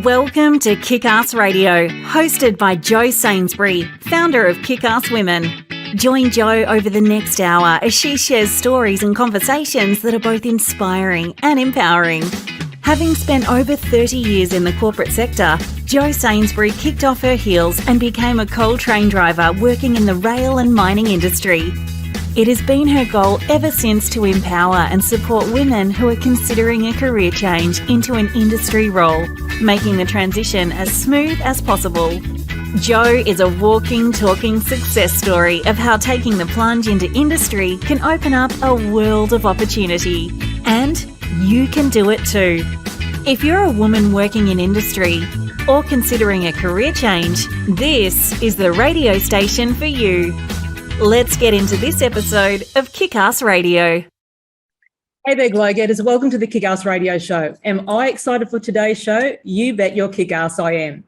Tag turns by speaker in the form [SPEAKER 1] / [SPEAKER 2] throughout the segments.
[SPEAKER 1] Welcome to Kickass Radio, hosted by Jo Sainsbury, founder of Kickass Women. Join Jo over the next hour as she shares stories and conversations that are both inspiring and empowering. Having spent over 30 years in the corporate sector, Jo Sainsbury kicked off her heels and became a coal train driver working in the rail and mining industry. It has been her goal ever since to empower and support women who are considering a career change into an industry role, making the transition as smooth as possible. Jo is a walking, talking success story of how taking the plunge into industry can open up a world of opportunity. And you can do it too. If you're a woman working in industry or considering a career change, this is the radio station for you. Let's get into this episode of Kickass Radio.
[SPEAKER 2] Hey there, Glo-getters. Welcome to the Kickass Radio show. Am I excited for today's show? You bet your kick-ass I am.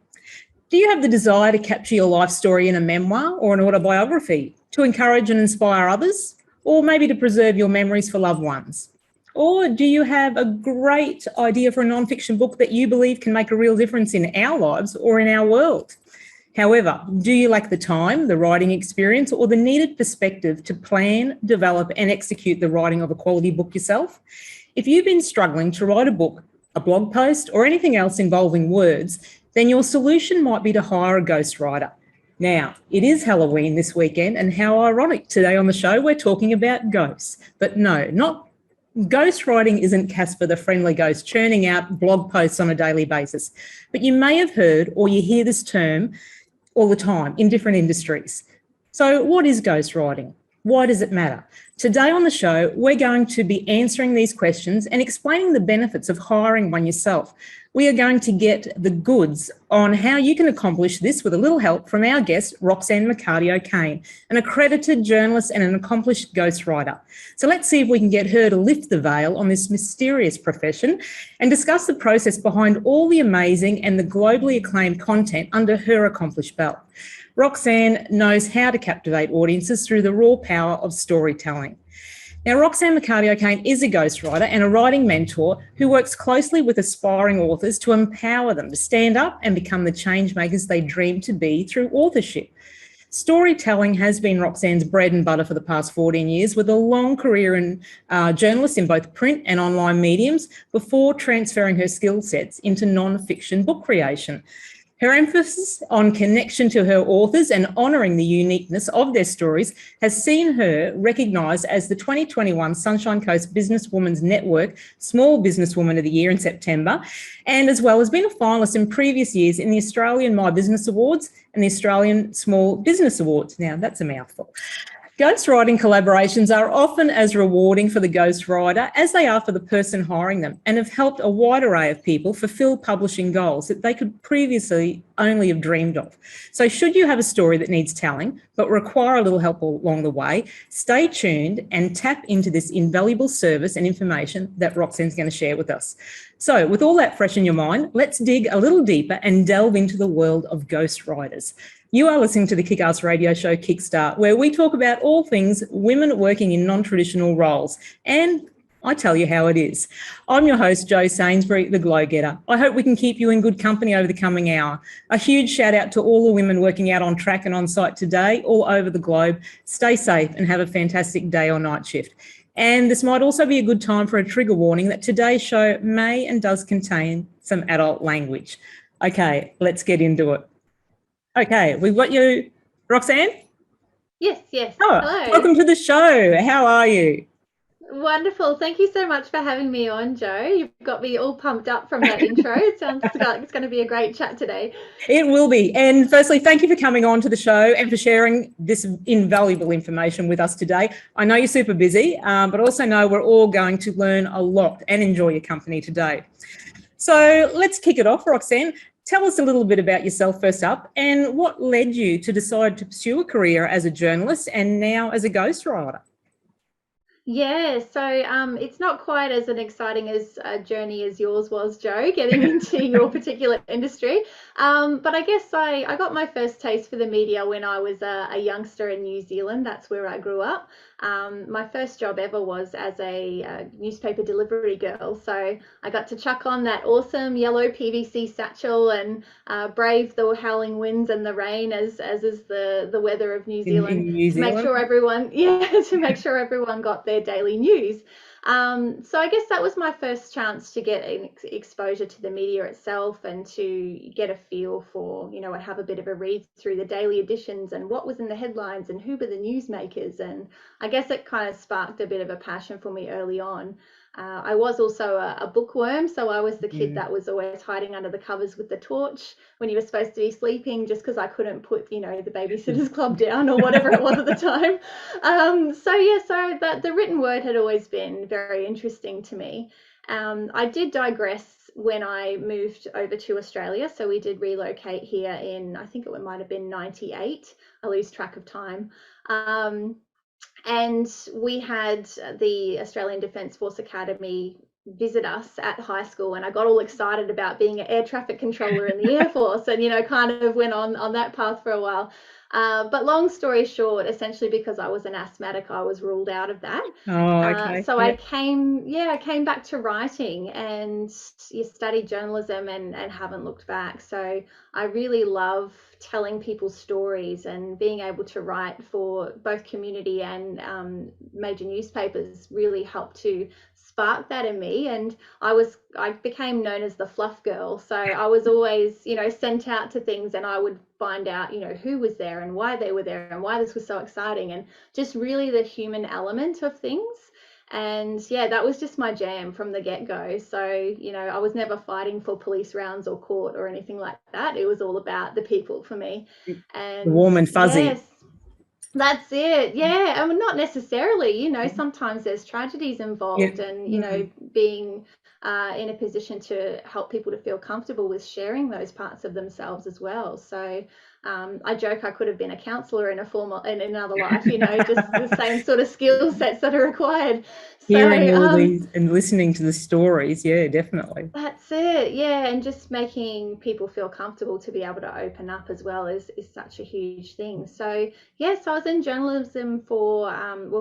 [SPEAKER 2] Do you have the desire to capture your life story in a memoir or an autobiography, to encourage and inspire others, or maybe to preserve your memories for loved ones? Or do you have a great idea for a non-fiction book that you believe can make a real difference in our lives or in our world? However, do you lack the time, the writing experience, or the needed perspective to plan, develop, and execute the writing of a quality book yourself? If you've been struggling to write a book, a blog post, or anything else involving words, then your solution might be to hire a ghostwriter. Now, it is Halloween this weekend, and how ironic, today on the show we're talking about ghosts. But no, not ghostwriting isn't Casper the Friendly Ghost churning out blog posts on a daily basis. But you may have heard or you hear this term all the time in different industries. So what is ghostwriting? Why does it matter? Today on the show, we're going to be answering these questions and explaining the benefits of hiring one yourself. We are going to get the goods on how you can accomplish this with a little help from our guest, Roxanne McCarty-O'Kane, an accredited journalist and an accomplished ghostwriter. So let's see if we can get her to lift the veil on this mysterious profession and discuss the process behind all the amazing and the globally acclaimed content under her accomplished belt. Roxanne knows how to captivate audiences through the raw power of storytelling. Now, Roxanne McCarty-O'Kane is a ghostwriter and a writing mentor who works closely with aspiring authors to empower them to stand up and become the change makers they dream to be through authorship. Storytelling has been Roxanne's bread and butter for the past 14 years, with a long career in journalist in both print and online mediums before transferring her skill sets into non-fiction book creation. Her emphasis on connection to her authors and honouring the uniqueness of their stories has seen her recognised as the 2021 Sunshine Coast Businesswomen's Network Small Businesswoman of the Year in September, and as well as been a finalist in previous years in the Australian My Business Awards and the Australian Small Business Awards. Now, that's a mouthful. Ghostwriting collaborations are often as rewarding for the ghostwriter as they are for the person hiring them, and have helped a wide array of people fulfil publishing goals that they could previously only have dreamed of. So should you have a story that needs telling but require a little help along the way, stay tuned and tap into this invaluable service and information that Roxanne's going to share with us. So with all that fresh in your mind, let's dig a little deeper and delve into the world of ghostwriters. You are listening to the Kickass Radio show Kickstart, where we talk about all things women working in non-traditional roles. And I tell you how it is. I'm your host, Jo Sainsbury, the Glo-getter. I hope we can keep you in good company over the coming hour. A huge shout out to all the women working out on track and on site today, all over the globe. Stay safe and have a fantastic day or night shift. And this might also be a good time for a trigger warning that today's show may and does contain some adult language. Okay, let's get into it. Okay, we've got you, Roxanne?
[SPEAKER 3] Yes.
[SPEAKER 2] Oh,
[SPEAKER 3] hello.
[SPEAKER 2] Welcome to the show. How are you?
[SPEAKER 3] Wonderful. Thank you so much for having me on, Jo. You've got me all pumped up from that intro. It sounds like it's going to be a great chat today.
[SPEAKER 2] It will be. And firstly, thank you for coming on to the show and for sharing this invaluable information with us today. I know you're super busy, but also know we're all going to learn a lot and enjoy your company today. So let's kick it off, Roxanne. Tell us a little bit about yourself first up, and what led you to decide to pursue a career as a journalist and now as a ghostwriter?
[SPEAKER 3] Yeah, so it's not quite as an exciting as a journey as yours was, Jo, getting into your particular industry. But I guess I got my first taste for the media when I was a youngster in New Zealand. That's where I grew up. My first job ever was as a newspaper delivery girl. So I got to chuck on that awesome yellow PVC satchel and brave the howling winds and the rain, as is the weather of New Zealand,
[SPEAKER 2] In New
[SPEAKER 3] to make
[SPEAKER 2] Zealand?
[SPEAKER 3] sure everyone, to make sure everyone got their daily news. So I guess that was my first chance to get an exposure to the media itself and to get a feel for, I'd have a bit of a read through the daily editions and what was in the headlines and who were the newsmakers. And I guess it kind of sparked a bit of a passion for me early on. I was also a bookworm, so I was the kid that was always hiding under the covers with the torch when you were supposed to be sleeping, just because I couldn't put, the Babysitter's Club down or whatever it was at the time. So the written word had always been very interesting to me. I did digress when I moved over to Australia. So we did relocate here in, I think it might have been 98. I lose track of time. And we had the Australian Defence Force Academy visit us at high school, and I got all excited about being an air traffic controller in the Air Force, and kind of went on that path for a while. But long story short, essentially because I was an asthmatic, I was ruled out of that.
[SPEAKER 2] Oh, okay.
[SPEAKER 3] So I came back to writing and studied journalism and haven't looked back. So I really love telling people's stories, and being able to write for both community and major newspapers really helped to spark that in me. And I became known as the fluff girl. So I was always, sent out to things, and I would find out, who was there and why they were there and why this was so exciting, and just really the human element of things. And that was just my jam from the get-go. So, I was never fighting for police rounds or court or anything like that. It was all about the people for me. And
[SPEAKER 2] warm and fuzzy.
[SPEAKER 3] Yes, that's it. Yeah. I mean, not necessarily, sometimes there's tragedies involved, and, being in a position to help people to feel comfortable with sharing those parts of themselves as well. So I joke I could have been a counsellor in another life, just the same sort of skill sets that are required.
[SPEAKER 2] Hearing all these and listening to the stories, definitely.
[SPEAKER 3] That's it, and just making people feel comfortable to be able to open up as well is such a huge thing. So so I was in journalism for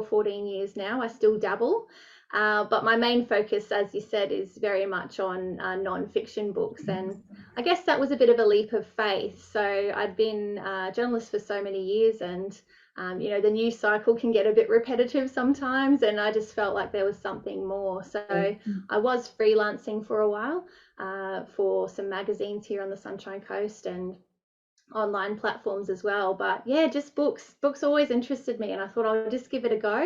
[SPEAKER 3] 14 years now. I still dabble. But my main focus, as you said, is very much on non-fiction books. And I guess that was a bit of a leap of faith. So I'd been a journalist for so many years, and, the news cycle can get a bit repetitive sometimes. And I just felt like there was something more. So I was freelancing for a while for some magazines here on the Sunshine Coast and online platforms as well. But just books always interested me, and I thought I'll just give it a go.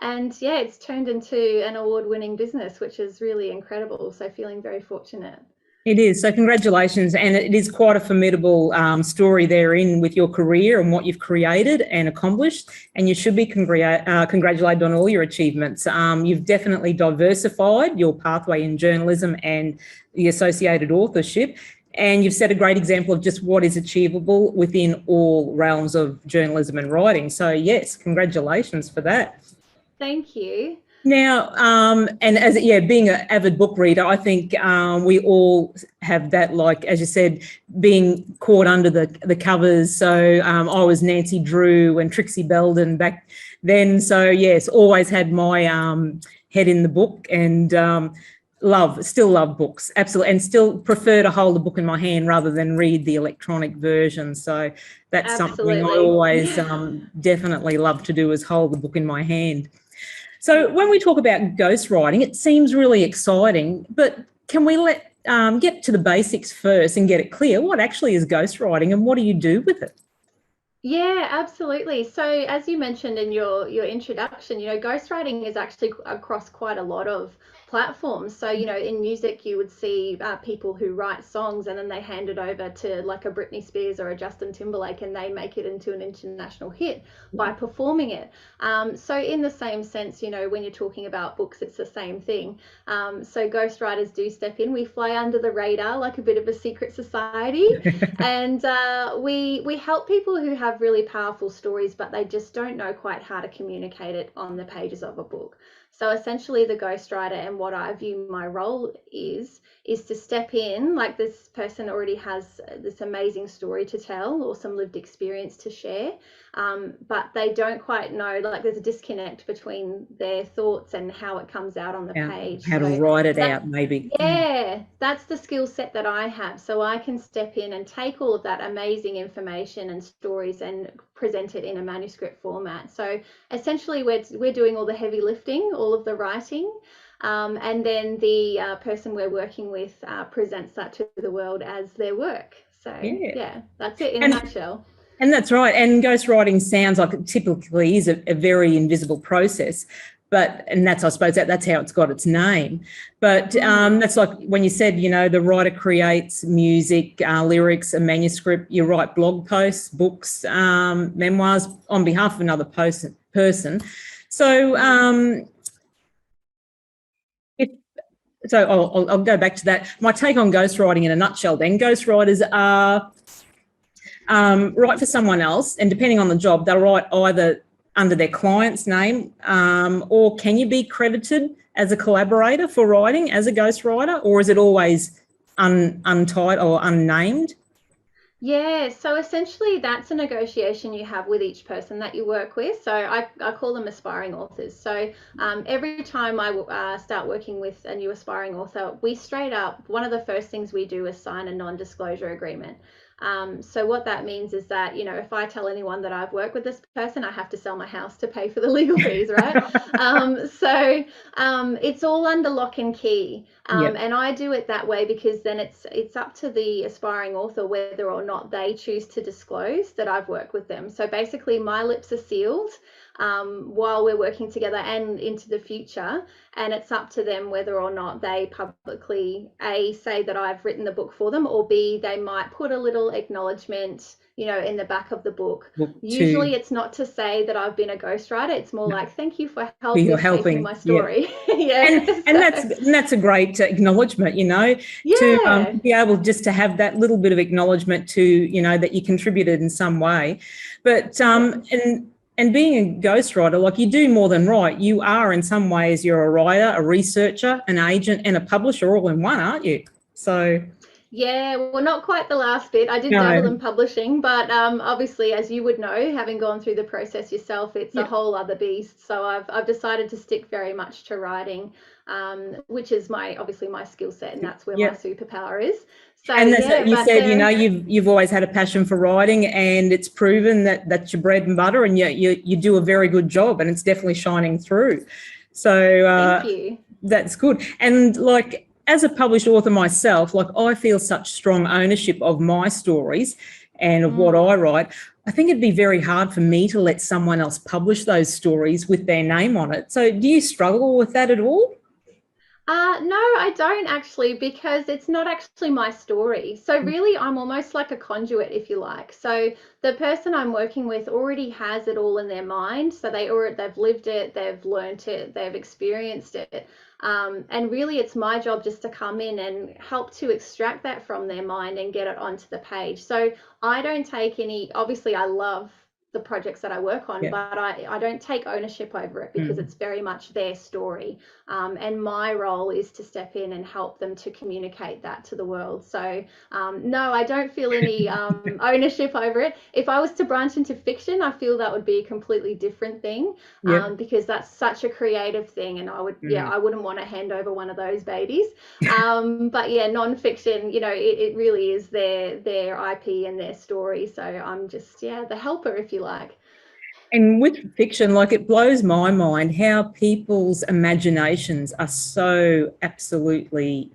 [SPEAKER 3] And it's turned into an award-winning business, which is really incredible. So feeling very fortunate.
[SPEAKER 2] It is. So congratulations. And it is quite a formidable story therein with your career and what you've created and accomplished. And you should be congratulated on all your achievements. You've definitely diversified your pathway in journalism and the associated authorship. And you've set a great example of just what is achievable within all realms of journalism and writing. So, yes, congratulations for that.
[SPEAKER 3] Thank you.
[SPEAKER 2] Now, and as being an avid book reader, I think we all have that, like, as you said, being caught under the covers. So I was Nancy Drew and Trixie Belden back then. So, yes, always had my head in the book, and still love books, absolutely, and still prefer to hold a book in my hand rather than read the electronic version. So that's something I always definitely love to do, is hold the book in my hand. So when we talk about ghostwriting, it seems really exciting, but can we get to the basics first and get it clear? What actually is ghostwriting, and what do you do with it?
[SPEAKER 3] Yeah, absolutely. So as you mentioned in your introduction, ghostwriting is actually across quite a lot of platforms. So, in music, you would see people who write songs and then they hand it over to like a Britney Spears or a Justin Timberlake, and they make it into an international hit by performing it. So in the same sense, when you're talking about books, it's the same thing. So ghostwriters do step in. We fly under the radar like a bit of a secret society, and we help people who have have really powerful stories, but they just don't know quite how to communicate it on the pages of a book. So essentially the ghostwriter, and what I view my role is to step in, like this person already has this amazing story to tell or some lived experience to share, but they don't quite know, like there's a disconnect between their thoughts and how it comes out on the page.
[SPEAKER 2] How to write it out, maybe.
[SPEAKER 3] Yeah, that's the skill set that I have. So I can step in and take all of that amazing information and stories and present it in a manuscript format. So essentially we're doing all the heavy lifting, all of the writing, and then the person we're working with presents that to the world as their work. So yeah, that's it in a nutshell.
[SPEAKER 2] And that's right. And ghostwriting sounds like it typically is a very invisible process. And that's, I suppose, that's how it's got its name. But that's like when you said, the writer creates music, lyrics, a manuscript, you write blog posts, books, memoirs on behalf of another person. So I'll go back to that. My take on ghostwriting in a nutshell then, ghostwriters are write for someone else, and depending on the job, they'll write either under their client's name, or can you be credited as a collaborator for writing as a ghostwriter, or is it always untitled or unnamed?
[SPEAKER 3] Yeah, so essentially that's a negotiation you have with each person that you work with. So I call them aspiring authors. So every time I start working with a new aspiring author, we straight up, one of the first things we do is sign a non-disclosure agreement. So what that means is that, if I tell anyone that I've worked with this person, I have to sell my house to pay for the legal fees, right? So it's all under lock and key. And I do it that way because then it's up to the aspiring author whether or not they choose to disclose that I've worked with them. So basically my lips are sealed while we're working together and into the future, and it's up to them whether or not they publicly A, say that I've written the book for them, or B, they might put a little acknowledgement in the back of the book. Usually it's not to say that I've been a ghostwriter, it's more like thank you for helping my story. And
[SPEAKER 2] that's a great acknowledgement, to be able just to have that little bit of acknowledgement to that you contributed in some way. But and being a ghostwriter, like, you do more than write. You are, in some ways, you're a writer, a researcher, an agent, and a publisher all in one, aren't you? So
[SPEAKER 3] yeah, well, not quite the last bit. I did dabble in publishing, but obviously, as you would know, having gone through the process yourself, it's a whole other beast. So I've decided to stick very much to writing, which is obviously my skill set, and that's where my superpower is. So,
[SPEAKER 2] and you said, you've always had a passion for writing, and it's proven that that's your bread and butter, and you do a very good job, and it's definitely shining through. So
[SPEAKER 3] thank you.
[SPEAKER 2] That's good. And like, as a published author myself, like, I feel such strong ownership of my stories and of what I write. I think it'd be very hard for me to let someone else publish those stories with their name on it. So do you struggle with that at all?
[SPEAKER 3] No, I don't actually, because it's not actually my story. So really, I'm almost like a conduit, if you like. So the person I'm working with already has it all in their mind. So they've lived it, they've learnt it, they've experienced it. And really, it's my job just to come in and help to extract that from their mind and get it onto the page. So I don't take obviously I love the projects that I work on, but I don't take ownership over it because it's very much their story. And my role is to step in and help them to communicate that to the world. So no, I don't feel any ownership over it. If I was to branch into fiction, I feel that would be a completely different thing, because that's such a creative thing, and I would I wouldn't want to hand over one of those babies. But yeah, non-fiction, it really is their IP and their story. So I'm just the helper, if you like.
[SPEAKER 2] And with fiction, like, it blows my mind how people's imaginations are so absolutely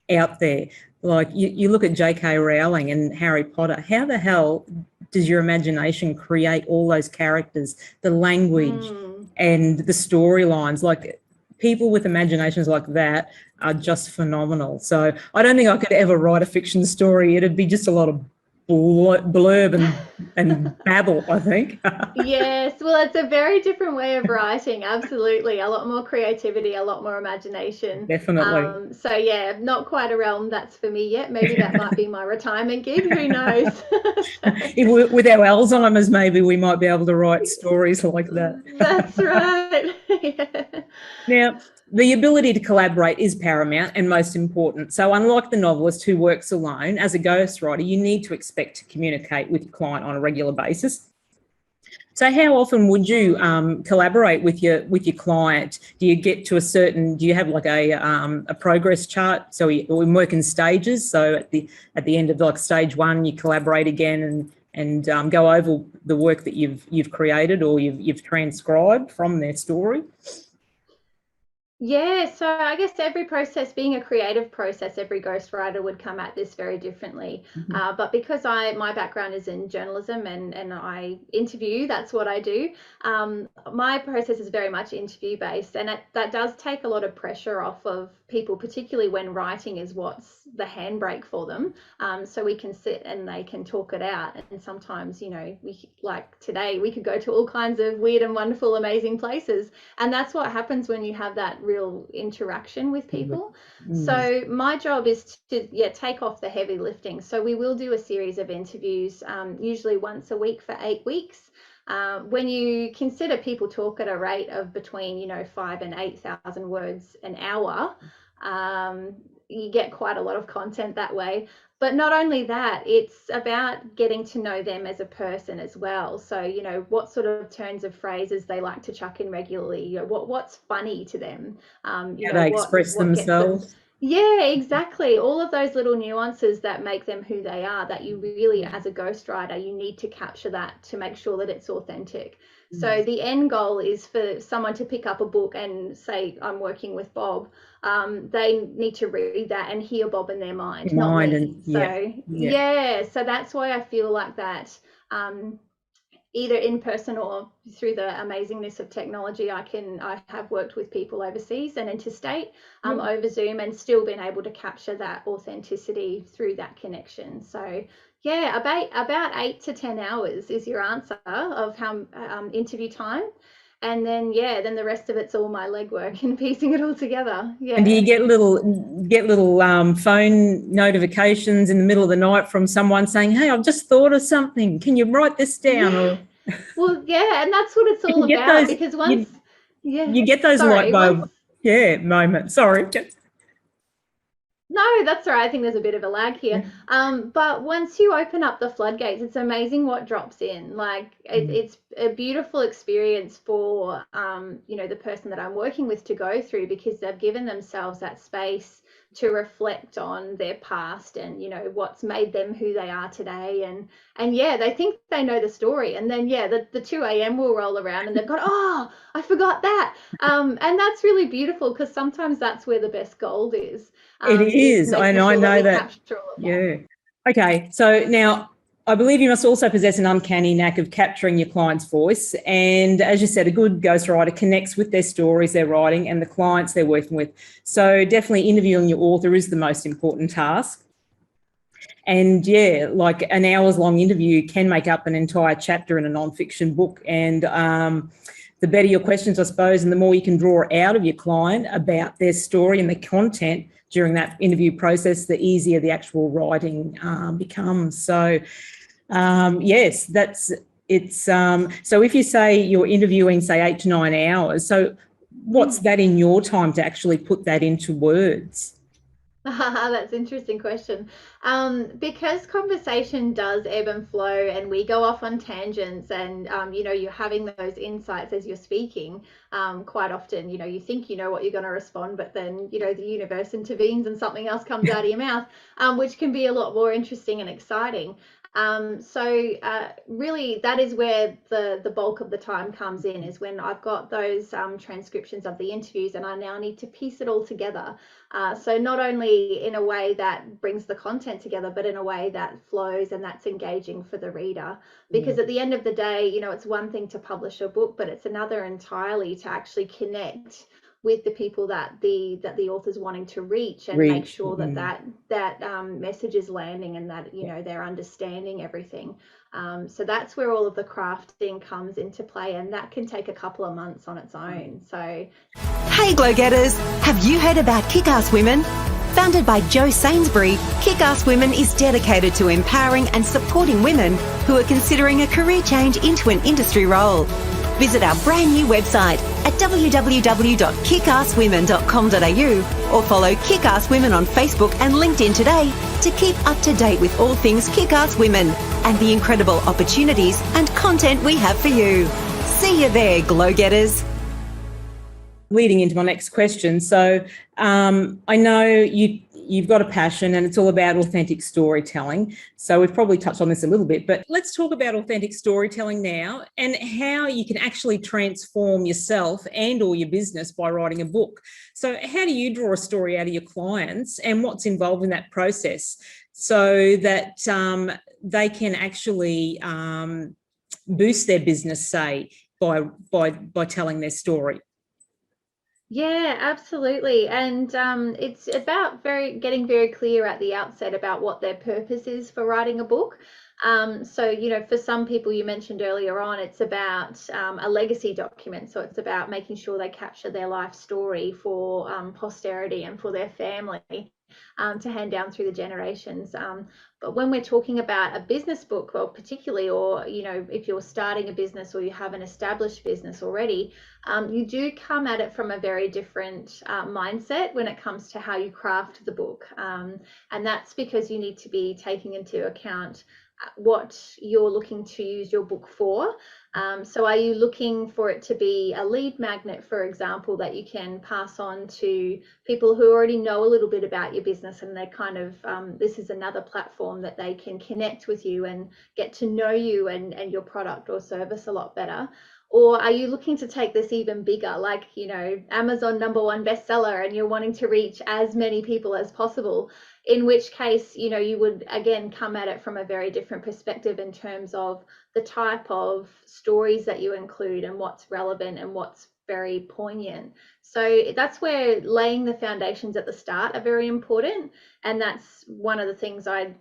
[SPEAKER 2] out there. Like, you look at J.K. Rowling and Harry Potter, how the hell does your imagination create all those characters, the language and the storylines? Like, people with imaginations like that are just phenomenal. So I don't think I could ever write a fiction story. It'd be just a lot of blurb and babble, I think.
[SPEAKER 3] Yes, well, it's a very different way of writing. Absolutely, a lot more creativity, a lot more imagination.
[SPEAKER 2] Definitely.
[SPEAKER 3] So yeah, not quite a realm that's for me yet. Maybe that might be my retirement gig. Who knows?
[SPEAKER 2] With our Alzheimer's, maybe we might be able to write stories like that.
[SPEAKER 3] That's right. Yeah.
[SPEAKER 2] Now, the ability to collaborate is paramount and most important. So unlike the novelist who works alone, as a ghostwriter, you need to expect to communicate with your client on a regular basis. So how often would you collaborate with your client? Do you get to do you have like a progress chart? So we work in stages. So at the end of like stage 1, you collaborate again and go over the work that you've created or you've transcribed from their story.
[SPEAKER 3] Yeah, so I guess every process, being a creative process, every ghostwriter would come at this very differently. But because my background is in journalism and I interview, that's what I do. My process is very much interview based, and that does take a lot of pressure off of people, particularly when writing is what's the handbrake for them. So we can sit and they can talk it out. And sometimes, like today, we could go to all kinds of weird and wonderful, amazing places. And that's what happens when you have that real interaction with people. So my job is to take off the heavy lifting. So we will do a series of interviews, usually once a week for 8 weeks. When you consider people talk at a rate of between 5,000 and 8,000 words an hour, you get quite a lot of content that way. But not only that, it's about getting to know them as a person as well. So, what sort of turns of phrases they like to chuck in regularly, what's funny to them.
[SPEAKER 2] How they express themselves.
[SPEAKER 3] Yeah, exactly. All of those little nuances that make them who they are, that you really, as a ghostwriter, you need to capture that to make sure that it's authentic. So the end goal is for someone to pick up a book and say, I'm working with Bob. They need to read that and hear Bob in their mind, not me. So that's why I feel like that, either in person or through the amazingness of technology, I have worked with people overseas and interstate over Zoom and still been able to capture that authenticity through that connection. So yeah, about 8 to 10 hours is your answer of how interview time. And then the rest of it's all my legwork and piecing it all together. Yeah.
[SPEAKER 2] And do you get little phone notifications in the middle of the night from someone saying, "Hey, I've just thought of something. Can you write this down?"
[SPEAKER 3] Yeah. Well, yeah, and that's what it's all about. Because once
[SPEAKER 2] you get those light bulb moments. Sorry.
[SPEAKER 3] No, that's all right. I think there's a bit of a lag here. But once you open up the floodgates, it's amazing what drops in. Like it's a beautiful experience for, the person that I'm working with to go through, because they've given themselves that space to reflect on their past and, what's made them who they are today. And they think they know the story. And then, the 2 a.m. will roll around and they've got, oh, I forgot that. And that's really beautiful, because sometimes that's where the best gold is.
[SPEAKER 2] It is. I know that. Yeah. Okay. So now I believe you must also possess an uncanny knack of capturing your client's voice. And as you said, a good ghostwriter connects with their stories they're writing and the clients they're working with. So definitely interviewing your author is the most important task. And like an hour's long interview can make up an entire chapter in a non-fiction book. And the better your questions, I suppose, and the more you can draw out of your client about their story and the content during that interview process, the easier the actual writing becomes. So, yes, so if you say you're interviewing, say, 8 to 9 hours, so what's that in your time to actually put that into words?
[SPEAKER 3] That's an interesting question. Because conversation does ebb and flow and we go off on tangents and, you're having those insights as you're speaking. Quite often, you think you know what you're going to respond, but then, the universe intervenes and something else comes out of your mouth, which can be a lot more interesting and exciting. Really that is where the bulk of the time comes in, is when I've got those transcriptions of the interviews and I now need to piece it all together. So not only in a way that brings the content together, but in a way that flows and that's engaging for the reader. Because at the end of the day, it's one thing to publish a book, but it's another entirely to actually connect with the people that the author's wanting to reach, and make sure that message is landing, and that they're understanding everything. So that's where all of the crafting comes into play, and that can take a couple of months on its own. So,
[SPEAKER 4] hey Glo-getters, have you heard about Kickass Women? Founded by Jo Sainsbury, Kickass Women is dedicated to empowering and supporting women who are considering a career change into an industry role. Visit our brand new website at www.kickasswomen.com.au or follow Kickass Women on Facebook and LinkedIn today to keep up to date with all things Kickass Women and the incredible opportunities and content we have for you. See you there, Glo-getters.
[SPEAKER 2] Leading into my next question. So I know you've got a passion, and it's all about authentic storytelling. So we've probably touched on this a little bit, but let's talk about authentic storytelling now, and how you can actually transform yourself and or your business by writing a book. So how do you draw a story out of your clients, and what's involved in that process, so that they can actually boost their business, say, by telling their story?
[SPEAKER 3] Yeah, absolutely. And it's about getting very clear at the outset about what their purpose is for writing a book. So, for some people, you mentioned earlier on, it's about a legacy document. So it's about making sure they capture their life story for posterity and for their family to hand down through the generations. But when we're talking about a business book, or particularly, or, if you're starting a business or you have an established business already, you do come at it from a very different mindset when it comes to how you craft the book. And that's because you need to be taking into account what you're looking to use your book for. So are you looking for it to be a lead magnet, for example, that you can pass on to people who already know a little bit about your business, and they kind of, this is another platform that they can connect with you and get to know you and your product or service a lot better? Or are you looking to take this even bigger, like, Amazon #1 bestseller, and you're wanting to reach as many people as possible? In which case, you would again come at it from a very different perspective in terms of the type of stories that you include and what's relevant and what's very poignant. So that's where laying the foundations at the start are very important. And that's one of the things I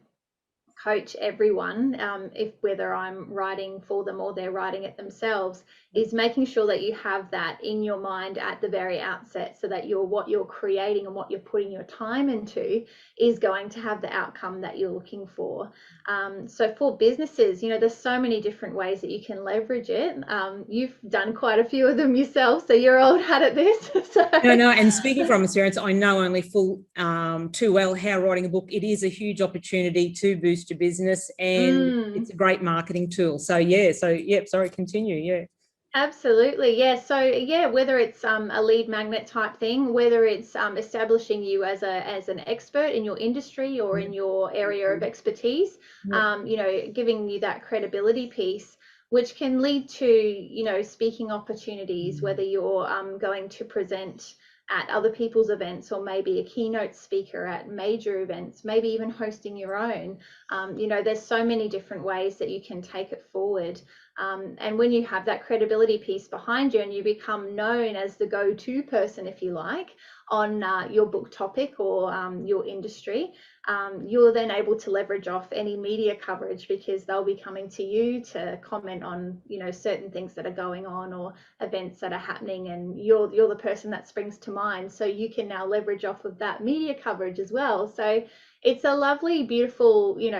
[SPEAKER 3] coach everyone, if whether I'm writing for them or they're writing it themselves, is making sure that you have that in your mind at the very outset, so that what you're creating and what you're putting your time into is going to have the outcome that you're looking for. So for businesses, there's so many different ways that you can leverage it. You've done quite a few of them yourself, so you're old hat at this.
[SPEAKER 2] No, and speaking from experience, I know only too well how writing a book, it is a huge opportunity to boost your business, and it's a great marketing tool. Sorry, continue.
[SPEAKER 3] Absolutely. Yeah. So whether it's a lead magnet type thing, whether it's establishing you as an expert in your industry or in your area of expertise, giving you that credibility piece, which can lead to, speaking opportunities, whether you're going to present at other people's events, or maybe a keynote speaker at major events, maybe even hosting your own. There's so many different ways that you can take it forward. And when you have that credibility piece behind you and you become known as the go-to person, if you like, on your book topic or your industry, you're then able to leverage off any media coverage, because they'll be coming to you to comment on, certain things that are going on or events that are happening, and you're the person that springs to mind. So you can now leverage off of that media coverage as well. So it's a lovely, beautiful, you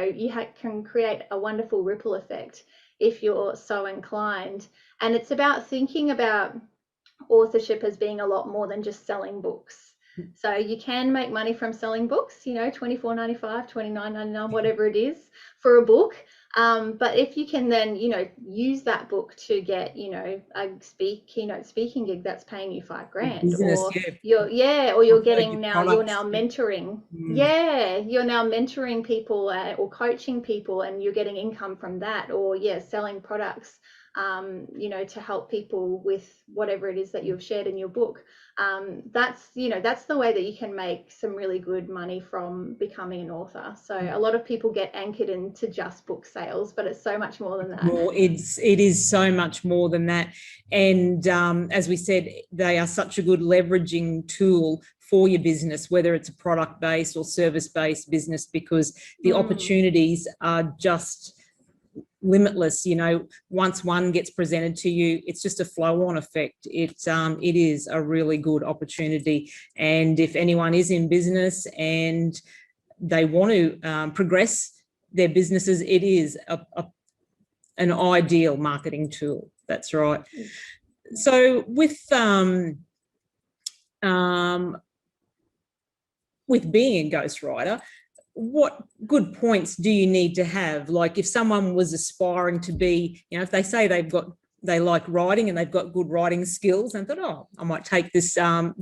[SPEAKER 3] can create a wonderful ripple effect if you're so inclined. And it's about thinking about authorship as being a lot more than just selling books. So you can make money from selling books, $24.95, $29.99, whatever it is for a book. But if you can then, use that book to get, a keynote speaking gig that's paying you $5,000,
[SPEAKER 2] Business,
[SPEAKER 3] or you're getting you're now mentoring. You're now mentoring people or coaching people, and you're getting income from that, or selling products. to help people with whatever it is that you've shared in your book. That's the way that you can make some really good money from becoming an author. So a lot of people get anchored into just book sales, but it's so much more than that.
[SPEAKER 2] Well, it is so much more than that. And as we said, they are such a good leveraging tool for your business, whether it's a product-based or service-based business, because the opportunities are just limitless. Once one gets presented to you, it's just a flow-on effect. It is a really good opportunity. And if anyone is in business and they want to progress their businesses, it is an ideal marketing tool. That's right. So with being a ghostwriter, what good points do you need to have? Like if someone was aspiring to be, if they say they like writing and they've got good writing skills and thought, I might take this on,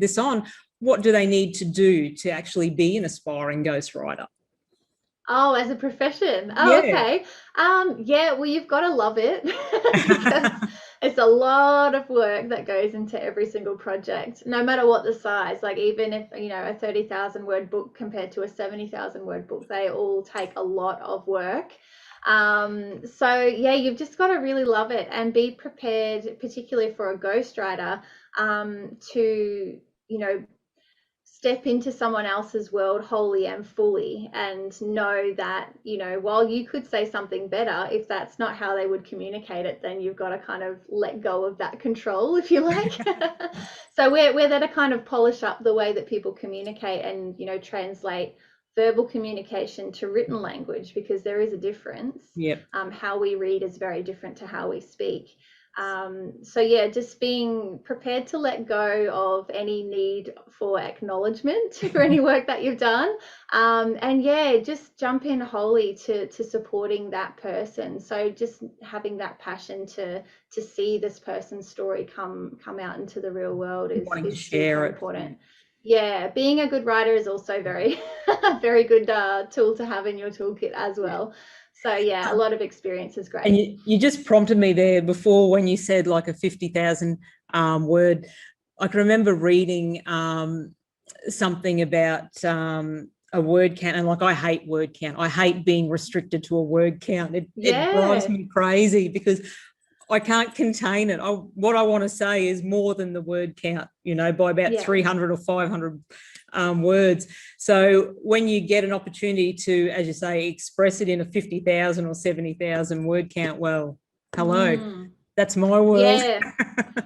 [SPEAKER 2] what do they need to do to actually be an aspiring ghostwriter?
[SPEAKER 3] Oh, as a profession. Oh, yeah. Okay. Well, you've got to love it. Because it's a lot of work that goes into every single project, no matter what the size. Like even if, a 30,000 word book compared to a 70,000 word book, they all take a lot of work. So yeah, you've just got to really love it and be prepared, particularly for a ghostwriter, to, step into someone else's world wholly and fully, and know that, while you could say something better, if that's not how they would communicate it, then you've got to kind of let go of that control, if you like. So we're there to kind of polish up the way that people communicate and, translate verbal communication to written language, because there is a difference.
[SPEAKER 2] Yep.
[SPEAKER 3] How we read is very different to how we speak. So yeah, just being prepared to let go of any need for acknowledgement for any work that you've done, and yeah, just jump in wholly to supporting that person. So just having that passion to see this person's story come out into the real world is super important. Yeah, being a good writer is also very good tool to have in your toolkit as well. So yeah, a lot of experience is great.
[SPEAKER 2] And you just prompted me there before when you said like a 50,000 word. I can remember reading something about a word count, and like I hate word count. I hate being restricted to a word count. It drives me crazy because I can't contain it. What I want to say is more than the word count, by about 300 or 500 words. So when you get an opportunity to, as you say, express it in a 50,000 or 70,000 word count, well, hello, that's my world.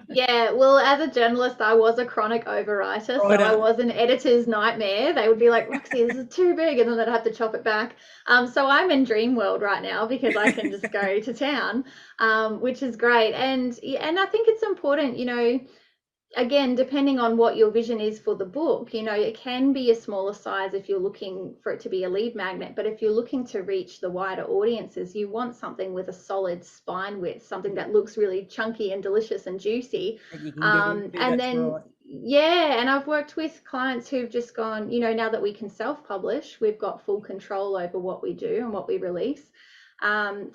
[SPEAKER 3] Yeah. Well, as a journalist, I was a chronic overwriter, so I was an editor's nightmare. They would be like, Roxy, this is too big, and then they'd have to chop it back. So I'm in dream world right now because I can just go to town, which is great. And I think it's important, again, depending on what your vision is for the book, it can be a smaller size if you're looking for it to be a lead magnet. But if you're looking to reach the wider audiences, you want something with a solid spine width, something that looks really chunky and delicious and juicy. And I've worked with clients who've just gone, now that we can self-publish, we've got full control over what we do and what we release. And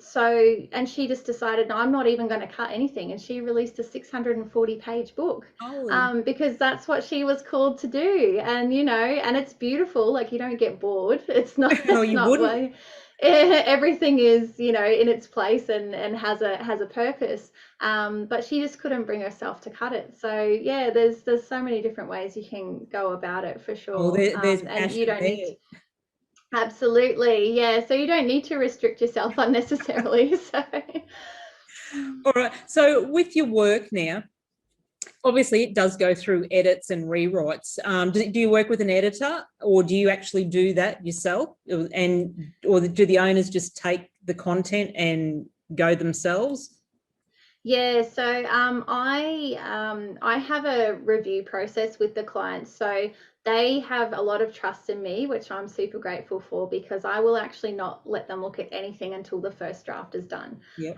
[SPEAKER 3] she just decided, no, I'm not even going to cut anything. And she released a 640-page book because that's what she was called to do. And, and it's beautiful. Like, you don't get bored. It's not,
[SPEAKER 2] no, you wouldn't.
[SPEAKER 3] Everything is, in its place and has a purpose. But she just couldn't bring herself to cut it. So yeah, there's so many different ways you can go about it for sure.
[SPEAKER 2] Well, there's
[SPEAKER 3] and you don't need to. Absolutely, yeah. So you don't need to restrict yourself unnecessarily. So,
[SPEAKER 2] all right. So with your work now, obviously it does go through edits and rewrites. Do you work with an editor, or do you actually do that yourself? Or do the owners just take the content and go themselves?
[SPEAKER 3] Yeah, so I have a review process with the clients. So they have a lot of trust in me, which I'm super grateful for, because I will actually not let them look at anything until the first draft is done.
[SPEAKER 2] Yep.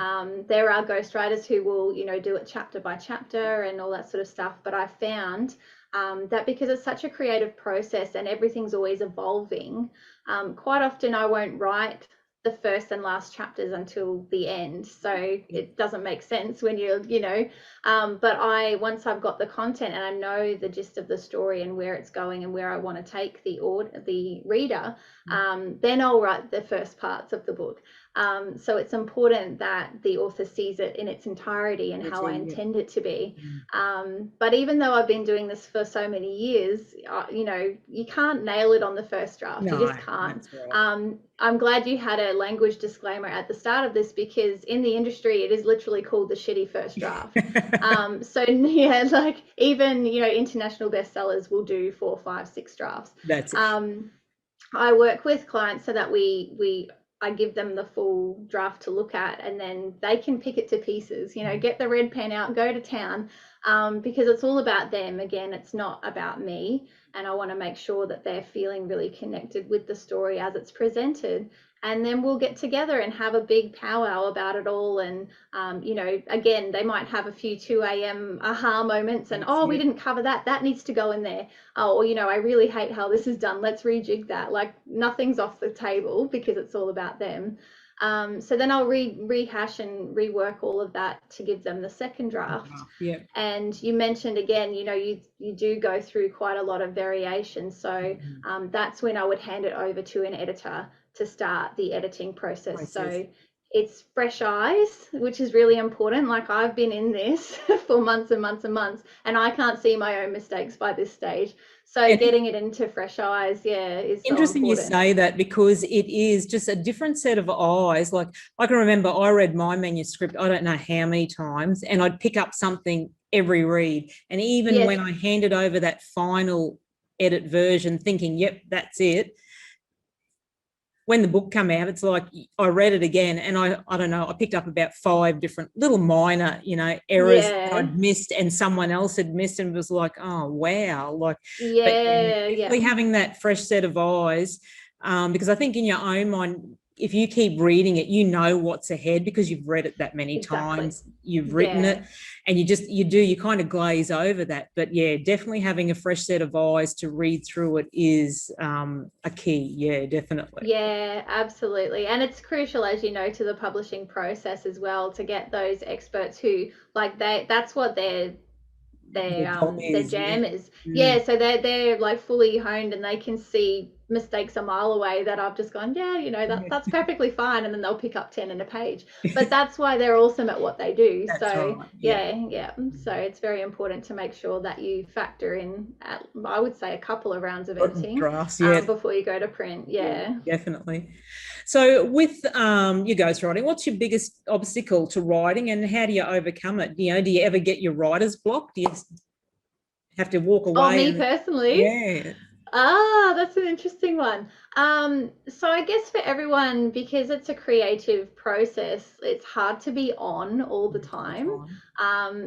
[SPEAKER 3] There are ghostwriters who will, do it chapter by chapter and all that sort of stuff. But I found that because it's such a creative process and everything's always evolving, quite often I won't write the first and last chapters until the end, so it doesn't make sense when you're, but once I've got the content and I know the gist of the story and where it's going and where I want to take the reader, then I'll write the first parts of the book. So it's important that the author sees it in its entirety and how I intend it to be. But even though I've been doing this for so many years, you can't nail it on the first draft. You just can't. Right. I'm glad you had a language disclaimer at the start of this, because in the industry it is literally called the shitty first draft. So yeah, like even international bestsellers will do 4, 5, 6 drafts.
[SPEAKER 2] That's it.
[SPEAKER 3] I work with clients so that I give them the full draft to look at, and then they can pick it to pieces, get the red pen out, go to town, because it's all about them. Again, it's not about me, and I want to make sure that they're feeling really connected with the story as it's presented. And then we'll get together and have a big powwow about it all. And, again, they might have a few 2 a.m. aha moments and, we didn't cover that. That needs to go in there. Or, I really hate how this is done. Let's rejig that. Like, nothing's off the table because it's all about them. So then I'll rehash and rework all of that to give them the second draft.
[SPEAKER 2] Yeah.
[SPEAKER 3] And you mentioned again, you do go through quite a lot of variation. So that's when I would hand it over to an editor to start the editing process. So it's fresh eyes, which is really important. Like, I've been in this for months and months and months, and I can't see my own mistakes by this stage. So getting it into fresh eyes, is
[SPEAKER 2] interesting.
[SPEAKER 3] So
[SPEAKER 2] you say that, because it is just a different set of eyes. Like, I can remember I read my manuscript, I don't know how many times, and I'd pick up something every read. And even when I handed over that final edit version thinking, yep, that's it, when the book came out, it's like I read it again, and I don't know, I picked up about 5 different little minor, errors that I'd missed and someone else had missed, and it was like, oh wow, like having that fresh set of eyes, because I think in your own mind, if you keep reading it, you know what's ahead because you've read it that many times, you've written it, and you kind of glaze over that. But definitely having a fresh set of eyes to read through it is a key. Definitely.
[SPEAKER 3] Yeah, absolutely. And it's crucial, as you know, to the publishing process as well, to get those experts who, like, that's what their jam is. So they're like fully honed, and they can see mistakes a mile away that I've just gone, that's perfectly fine, and then they'll pick up 10 in a page. But that's why they're awesome at what they do. So it's very important to make sure that you factor in, I would say, a couple of rounds of editing before you go to print.
[SPEAKER 2] Definitely. So with your ghostwriting, what's your biggest obstacle to writing, and how do you overcome it? Do you ever get your writer's block? Do you have to walk away?
[SPEAKER 3] Me personally?
[SPEAKER 2] Yeah.
[SPEAKER 3] That's an interesting one. So I guess for everyone, because it's a creative process, it's hard to be on all the time.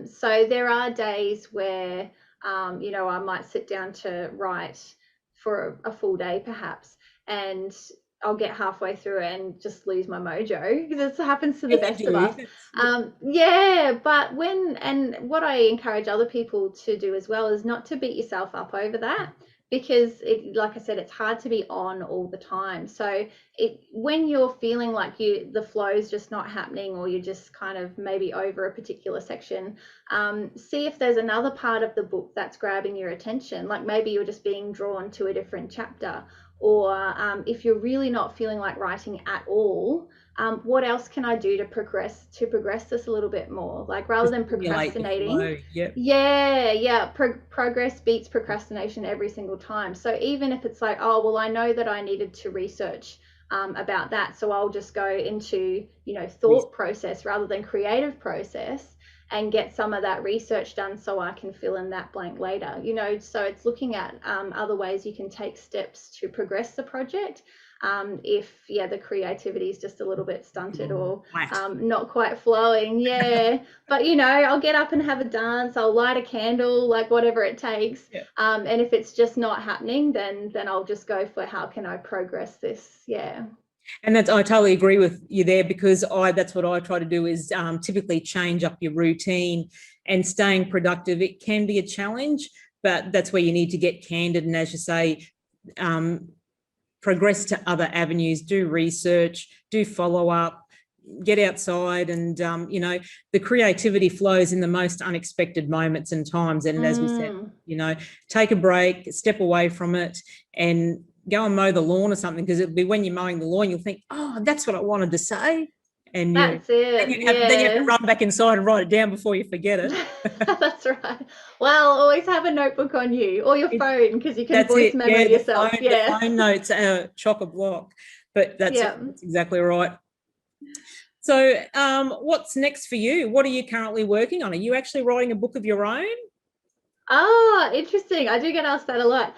[SPEAKER 3] So there are days where, I might sit down to write for a full day perhaps, and I'll get halfway through it and just lose my mojo, because it happens to the best of us. But what I encourage other people to do as well is not to beat yourself up over that, because like I said, it's hard to be on all the time. So when you're feeling like the flow's just not happening, or you're just kind of maybe over a particular section, see if there's another part of the book that's grabbing your attention. Like maybe you're just being drawn to a different chapter, or if you're really not feeling like writing at all, what else can I do to progress this a little bit more? Like, rather than procrastinating. Progress beats procrastination every single time. So even if it's like, I know that I needed to research about that, so I'll just go into thought process rather than creative process, and get some of that research done so I can fill in that blank later. So it's looking at other ways you can take steps to progress the project. If the creativity is just a little bit stunted or not quite flowing, but I'll get up and have a dance, I'll light a candle, like whatever it takes, and if it's just not happening, then I'll just go for, how can I progress this?
[SPEAKER 2] And I totally agree with you there, because that's what I try to do, is typically change up your routine, and staying productive. It can be a challenge, but that's where you need to get candid, and, as you say, progress to other avenues, do research, do follow up, get outside, and the creativity flows in the most unexpected moments and times. And as we said, take a break, step away from it, and go and mow the lawn or something, because it'll be when you're mowing the lawn you'll think, oh, that's what I wanted to say. And
[SPEAKER 3] that's it.
[SPEAKER 2] Then you have to run back inside and write it down before you forget it.
[SPEAKER 3] That's right. Well, always have a notebook on you, or your phone, because you can voice memo yourself.
[SPEAKER 2] The phone notes are chock-a-block. But that's exactly right. So what's next for you? What are you currently working on? Are you actually writing a book of your own?
[SPEAKER 3] Oh, interesting. I do get asked that a lot.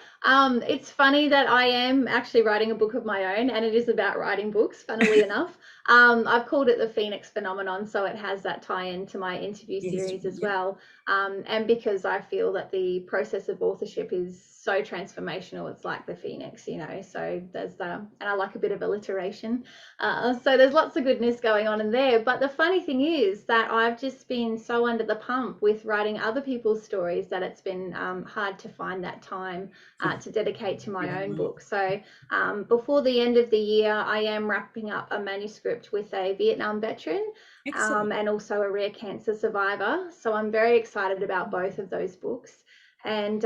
[SPEAKER 3] It's funny that I am actually writing a book of my own, and it is about writing books, funnily enough. I've called it the Phoenix Phenomenon, so it has that tie-in to my interview series as well. And because I feel that the process of authorship is so transformational, it's like the Phoenix, so there's and I like a bit of alliteration. So there's lots of goodness going on in there. But the funny thing is that I've just been so under the pump with writing other people's stories that it's been hard to find that time to dedicate to my own book. So before the end of the year, I am wrapping up a manuscript with a Vietnam veteran and also a rare cancer survivor. So I'm very excited about both of those books. And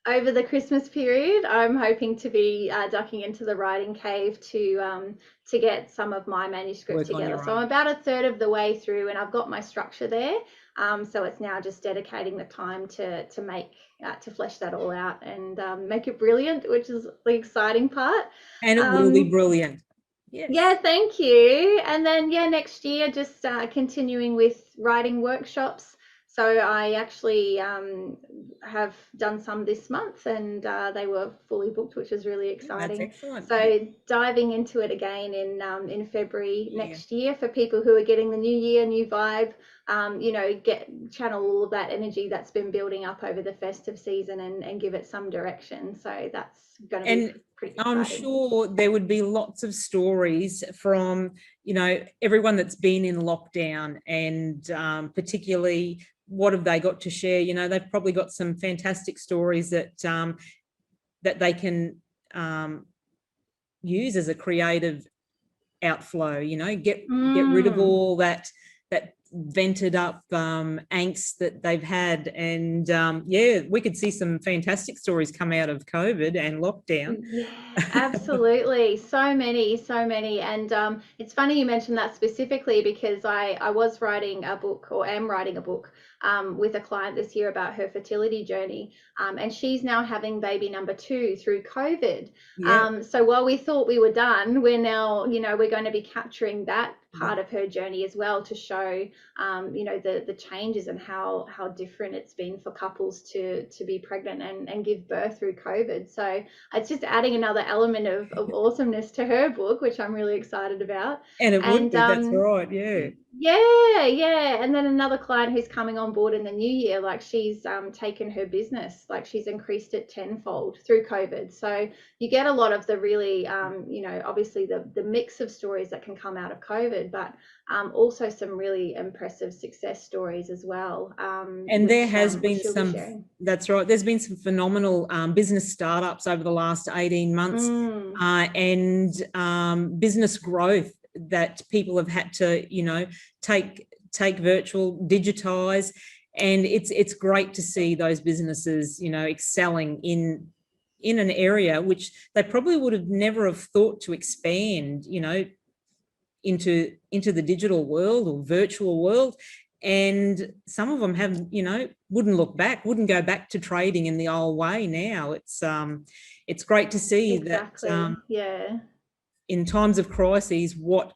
[SPEAKER 3] over the Christmas period, I'm hoping to be ducking into the writing cave to get some of my manuscript together. So I'm about a third of the way through, and I've got my structure there. So it's now just dedicating the time to flesh that all out and make it brilliant, which is the exciting part.
[SPEAKER 2] And it will be brilliant. Yes.
[SPEAKER 3] Yeah, thank you. And then, next year, just continuing with writing workshops. So I actually have done some this month, and they were fully booked, which is really exciting.
[SPEAKER 2] That's excellent.
[SPEAKER 3] So diving into it again in February next year for people who are getting the new year, new vibe, channel all of that energy that's been building up over the festive season and give it some direction. So that's going to be pretty exciting.
[SPEAKER 2] I'm sure there would be lots of stories from, everyone that's been in lockdown, and particularly what have they got to share? They've probably got some fantastic stories that that they can use as a creative outflow, get rid of all that vented up angst that they've had. And we could see some fantastic stories come out of COVID and lockdown.
[SPEAKER 3] Yeah, absolutely. so many. And it's funny you mentioned that specifically, because I was writing a book, or am writing a book with a client this year about her fertility journey, and she's now having baby number 2 through COVID. So while we thought we were done, we're now, we're going to be capturing that part of her journey as well, to show the changes and how different it's been for couples to be pregnant and give birth through COVID. So it's just adding another element of awesomeness to her book, which I'm really excited about.
[SPEAKER 2] And it would be, that's right,
[SPEAKER 3] yeah. And then another client who's coming on board in the new year, like she's taken her business, like she's increased it tenfold through COVID. So you get a lot of the really obviously the mix of stories that can come out of COVID, but also some really impressive success stories as well.
[SPEAKER 2] And there has been some, that's right, there's been some phenomenal business startups over the last 18 months and business growth that people have had to, take virtual, digitize. And it's great to see those businesses, excelling in an area which they probably would have never have thought to expand, into the digital world or virtual world. And some of them have, wouldn't look back, wouldn't go back to trading in the old way now. It's great to see that in times of crises, what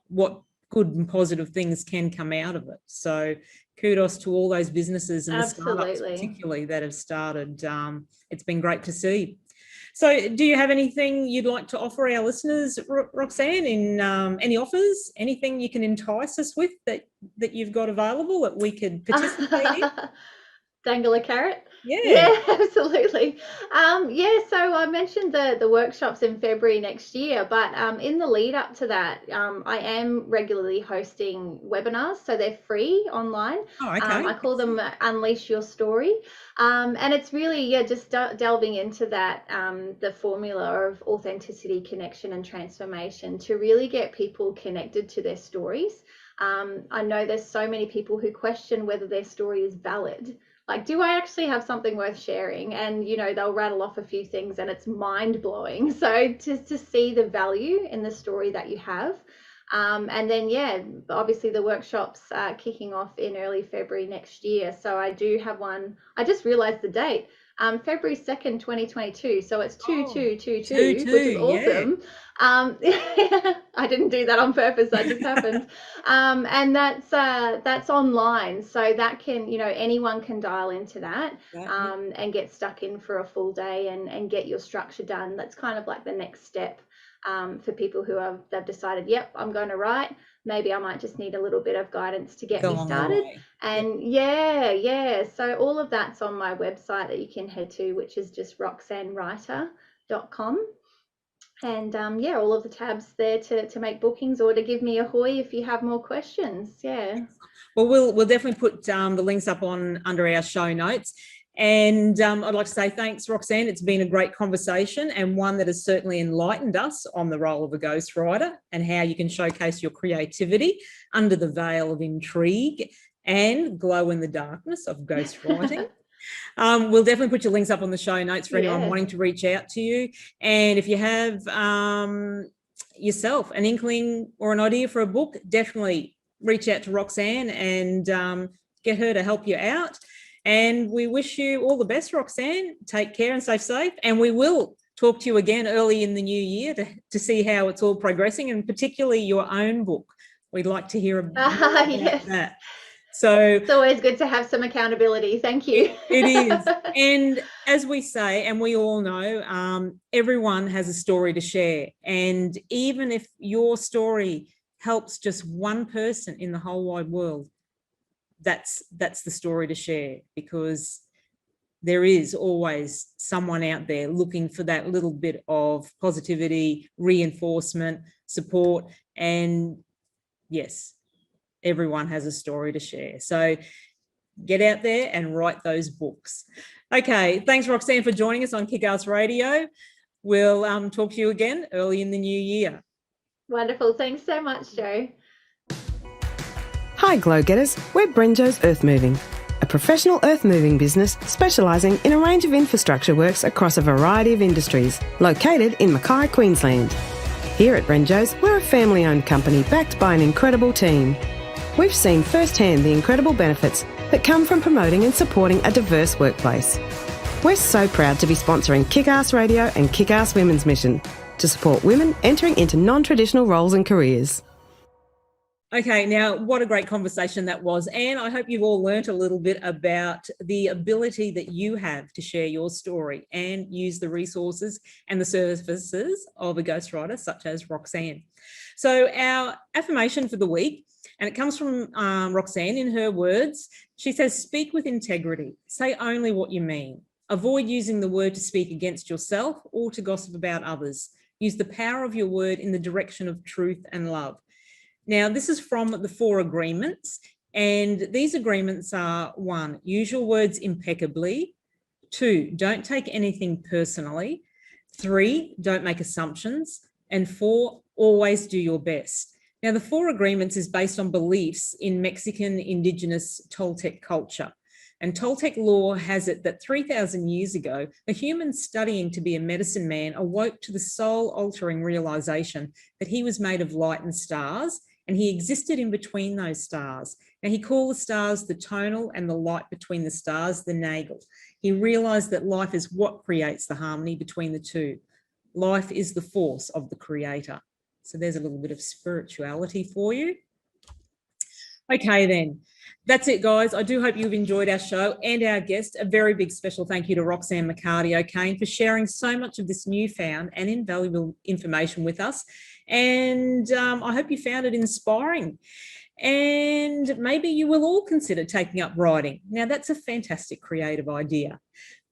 [SPEAKER 2] good and positive things can come out of it. So kudos to all those businesses and the startups particularly that have started. It's been great to see. So do you have anything you'd like to offer our listeners, Roxanne, in any offers, anything you can entice us with that you've got available that we could participate in?
[SPEAKER 3] Dangle a carrot. Yeah, absolutely. So I mentioned the workshops in February next year, but in the lead up to that, I am regularly hosting webinars, so they're free online.
[SPEAKER 2] Oh, okay.
[SPEAKER 3] I call them Unleash Your Story, and it's really just delving into that the formula of authenticity, connection, and transformation to really get people connected to their stories. I know there's so many people who question whether their story is valid. Like, do I actually have something worth sharing? And, they'll rattle off a few things and it's mind blowing. So to see the value in the story that you have. And then, obviously the workshops kicking off in early February next year. So I do have one. I just realized the date. February 2nd, 2022. So it's 2222, which is awesome. Yeah. I didn't do that on purpose. That just happened. And that's online. So that can, anyone can dial into that and get stuck in for a full day and get your structure done. That's kind of like the next step for people who they've decided, yep, I'm going to write. Maybe I might just need a little bit of guidance to get me started. And so all of that's on my website that you can head to, which is just roxannewriter.com. And all of the tabs there to make bookings or to give me a hoy if you have more questions. Yeah.
[SPEAKER 2] Well, we'll definitely put the links up under our show notes. And I'd like to say thanks, Roxanne. It's been a great conversation and one that has certainly enlightened us on the role of a ghostwriter and how you can showcase your creativity under the veil of intrigue and glow in the darkness of ghostwriting. We'll definitely put your links up on the show notes for anyone wanting to reach out to you. And if you have yourself an inkling or an idea for a book, definitely reach out to Roxanne and get her to help you out. And we wish you all the best, Roxanne. Take care and stay safe. And we will talk to you again early in the new year to see how it's all progressing, and particularly your own book. We'd like to hear about that. So
[SPEAKER 3] it's always good to have some accountability. Thank you.
[SPEAKER 2] It is. And as we say, and we all know, everyone has a story to share. And even if your story helps just one person in the whole wide world, that's the story to share, because there is always someone out there looking for that little bit of positivity, reinforcement, support. And yes, everyone has a story to share. So get out there and write those books. Okay, thanks, Roxanne, for joining us on Kickass Radio. We'll talk to you again early in the new year.
[SPEAKER 3] Wonderful. Thanks so much, Jo.
[SPEAKER 5] Hi Glo-getters, we're Brenjo's Earth Moving, a professional earth moving business specialising in a range of infrastructure works across a variety of industries, located in Mackay, Queensland. Here at Brenjo's, we're a family-owned company backed by an incredible team. We've seen firsthand the incredible benefits that come from promoting and supporting a diverse workplace. We're so proud to be sponsoring Kickass Radio and Kickass Women's Mission to support women entering into non-traditional roles and careers.
[SPEAKER 2] Okay, now what a great conversation that was. And I hope you've all learnt a little bit about the ability that you have to share your story and use the resources and the services of a ghostwriter such as Roxanne. So our affirmation for the week, and it comes from Roxanne in her words. She says, speak with integrity. Say only what you mean. Avoid using the word to speak against yourself or to gossip about others. Use the power of your word in the direction of truth and love. Now, this is from the 4 agreements, and these agreements are 1, use your words impeccably. 2, don't take anything personally. 3, don't make assumptions. And 4, always do your best. Now, the 4 agreements is based on beliefs in Mexican indigenous Toltec culture. And Toltec law has it that 3,000 years ago, a human studying to be a medicine man awoke to the soul-altering realization that he was made of light and stars, and he existed in between those stars. Now, he called the stars the tonal and the light between the stars the nagal. He realized that life is what creates the harmony between the two. Life is the force of the creator. So there's a little bit of spirituality for you. Okay, then. That's it, guys. I do hope you've enjoyed our show and our guest. A very big special thank you to Roxanne McCarty-O'Kane for sharing so much of this newfound and invaluable information with us. And I hope you found it inspiring. And maybe you will all consider taking up writing. Now, that's a fantastic creative idea.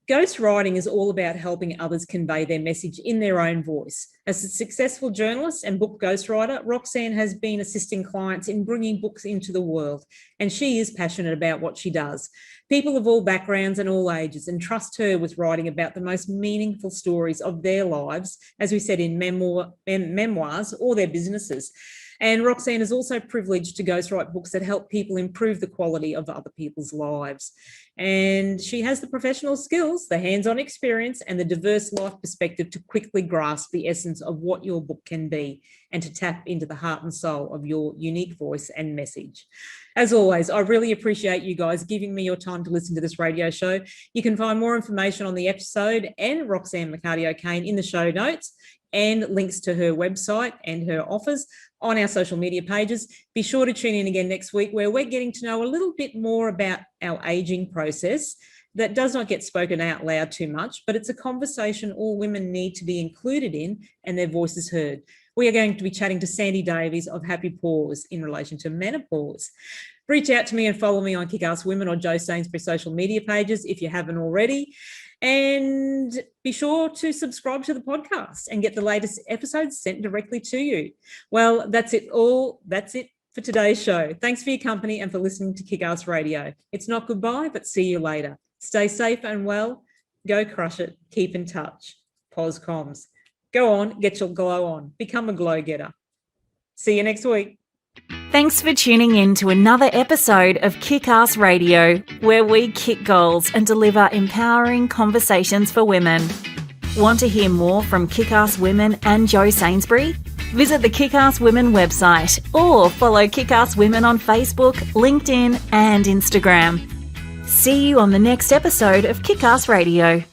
[SPEAKER 2] Ghostwriting is all about helping others convey their message in their own voice. As a successful journalist and book ghostwriter, Roxanne has been assisting clients in bringing books into the world, and she is passionate about what she does. People of all backgrounds and all ages entrust her with writing about the most meaningful stories of their lives, as we said, in memoirs or their businesses. And Roxanne is also privileged to ghostwrite books that help people improve the quality of other people's lives. And she has the professional skills, the hands-on experience, and the diverse life perspective to quickly grasp the essence of what your book can be and to tap into the heart and soul of your unique voice and message. As always, I really appreciate you guys giving me your time to listen to this radio show. You can find more information on the episode and Roxanne McCarty-O'Kane in the show notes, and links to her website and her offers on our social media pages. Be sure to tune in again next week, where we're getting to know a little bit more about our aging process that does not get spoken out loud too much, but it's a conversation all women need to be included in and their voices heard. We are going to be chatting to Sandy Davies of Happy Pause in relation to menopause. Reach out to me and follow me on Kickass Women or Jo Sainsbury social media pages if you haven't already. And be sure to subscribe to the podcast and get the latest episodes sent directly to you. Well, that's it for today's show. Thanks for your company and for listening to Kickass Radio. It's not goodbye, but see you later. Stay safe and well. Go crush it. Keep in touch. Pause comms. Go on, get your glow on. Become a glow-getter. See you next week.
[SPEAKER 1] Thanks for tuning in to another episode of Kickass Radio, where we kick goals and deliver empowering conversations for women. Want to hear more from Kickass Women and Jo Sainsbury? Visit the Kickass Women website or follow Kickass Women on Facebook, LinkedIn and Instagram. See you on the next episode of Kickass Radio.